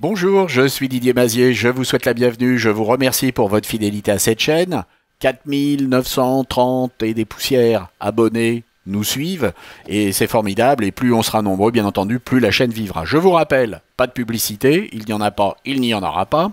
Bonjour, je suis Didier Mazier, je vous souhaite la bienvenue, je vous remercie pour votre fidélité à cette chaîne. 4930 et des poussières abonnés nous suivent et c'est formidable et plus on sera nombreux bien entendu, plus la chaîne vivra. Je vous rappelle, pas de publicité, il n'y en a pas, il n'y en aura pas.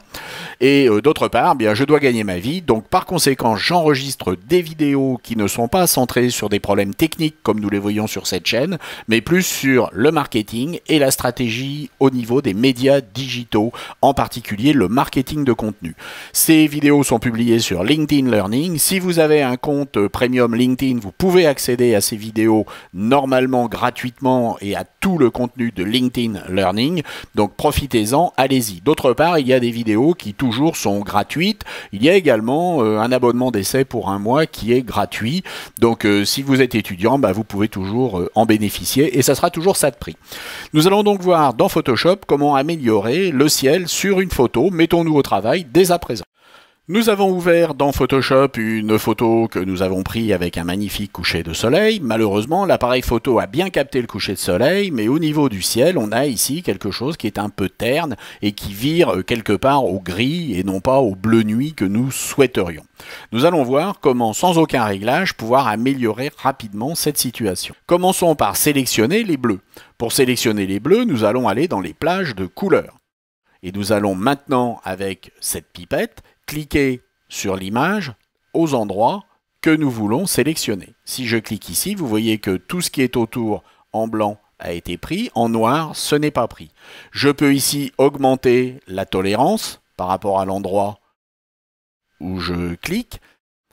Et d'autre part, bien, je dois gagner ma vie, donc par conséquent, j'enregistre des vidéos qui ne sont pas centrées sur des problèmes techniques comme nous les voyons sur cette chaîne, mais plus sur le marketing et la stratégie au niveau des médias digitaux, en particulier le marketing de contenu. Ces vidéos sont publiées sur LinkedIn Learning. Si vous avez un compte premium LinkedIn, vous pouvez accéder à ces vidéos normalement gratuitement et à tout le contenu de LinkedIn Learning. Donc profitez-en, allez-y. D'autre part, il y a des vidéos qui toujours sont gratuites. Il y a également un abonnement d'essai pour un mois qui est gratuit. Donc si vous êtes étudiant, bah, vous pouvez toujours en bénéficier et ça sera toujours ça de prix. Nous allons donc voir dans Photoshop comment améliorer le ciel sur une photo. Mettons-nous au travail dès à présent. Nous avons ouvert dans Photoshop une photo que nous avons prise avec un magnifique coucher de soleil. Malheureusement, l'appareil photo a bien capté le coucher de soleil, mais au niveau du ciel, on a ici quelque chose qui est un peu terne et qui vire quelque part au gris et non pas au bleu nuit que nous souhaiterions. Nous allons voir comment, sans aucun réglage, pouvoir améliorer rapidement cette situation. Commençons par sélectionner les bleus. Pour sélectionner les bleus, nous allons aller dans les plages de couleurs. Et nous allons maintenant, avec cette pipette, cliquer sur l'image aux endroits que nous voulons sélectionner. Si je clique ici, vous voyez que tout ce qui est autour en blanc a été pris, en noir, ce n'est pas pris. Je peux ici augmenter la tolérance par rapport à l'endroit où je clique,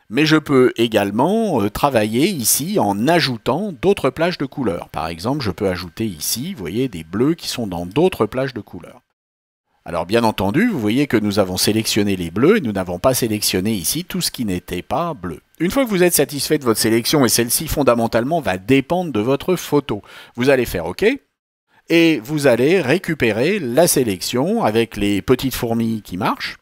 mais je peux également travailler ici en ajoutant d'autres plages de couleurs. Par exemple, je peux ajouter ici, vous voyez, des bleus qui sont dans d'autres plages de couleurs. Alors bien entendu, vous voyez que nous avons sélectionné les bleus et nous n'avons pas sélectionné ici tout ce qui n'était pas bleu. Une fois que vous êtes satisfait de votre sélection, et celle-ci fondamentalement va dépendre de votre photo, vous allez faire OK et vous allez récupérer la sélection avec les petites fourmis qui marchent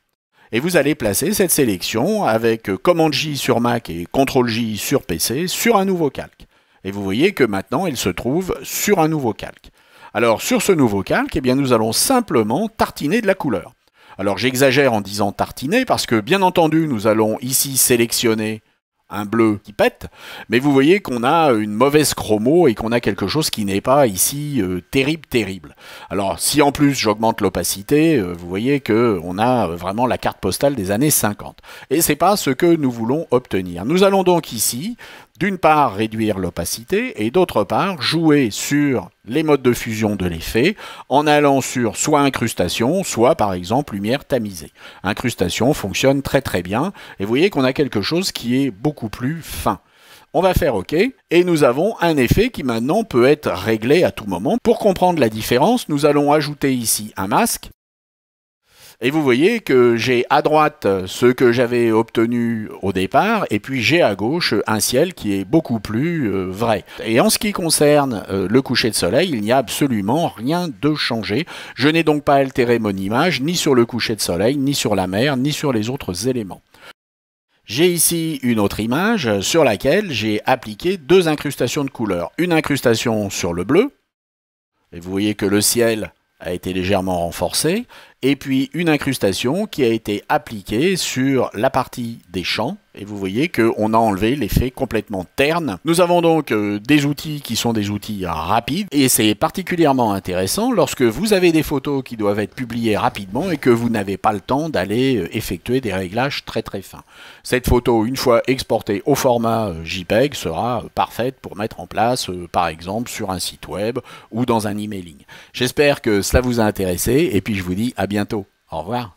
et vous allez placer cette sélection avec Command J sur Mac et Ctrl J sur PC sur un nouveau calque. Et vous voyez que maintenant elle se trouve sur un nouveau calque. Alors, sur ce nouveau calque, eh bien, nous allons simplement tartiner de la couleur. Alors, j'exagère en disant tartiner parce que, bien entendu, nous allons ici sélectionner un bleu qui pète, mais vous voyez qu'on a une mauvaise chromo et qu'on a quelque chose qui n'est pas ici terrible. Alors, si en plus j'augmente l'opacité, vous voyez qu'on a vraiment la carte postale des années 50. Et c'est pas ce que nous voulons obtenir. Nous allons donc ici, d'une part, réduire l'opacité et d'autre part, jouer sur les modes de fusion de l'effet en allant sur soit incrustation, soit par exemple lumière tamisée. Incrustation fonctionne très bien et vous voyez qu'on a quelque chose qui est beaucoup plus fin. On va faire OK et nous avons un effet qui maintenant peut être réglé à tout moment. Pour comprendre la différence, nous allons ajouter ici un masque. Et vous voyez que j'ai à droite ce que j'avais obtenu au départ, et puis j'ai à gauche un ciel qui est beaucoup plus vrai. Et en ce qui concerne le coucher de soleil, il n'y a absolument rien de changé. Je n'ai donc pas altéré mon image, ni sur le coucher de soleil, ni sur la mer, ni sur les autres éléments. J'ai ici une autre image sur laquelle j'ai appliqué deux incrustations de couleurs. Une incrustation sur le bleu, et vous voyez que le ciel a été légèrement renforcé, et puis une incrustation qui a été appliquée sur la partie des champs, et vous voyez qu'on a enlevé l'effet complètement terne. Nous avons donc des outils qui sont des outils rapides, et c'est particulièrement intéressant lorsque vous avez des photos qui doivent être publiées rapidement et que vous n'avez pas le temps d'aller effectuer des réglages très fins. Cette photo, une fois exportée au format JPEG, sera parfaite pour mettre en place, par exemple, sur un site web ou dans un emailing. J'espère que cela vous a intéressé, et puis je vous dis à bientôt. Au revoir.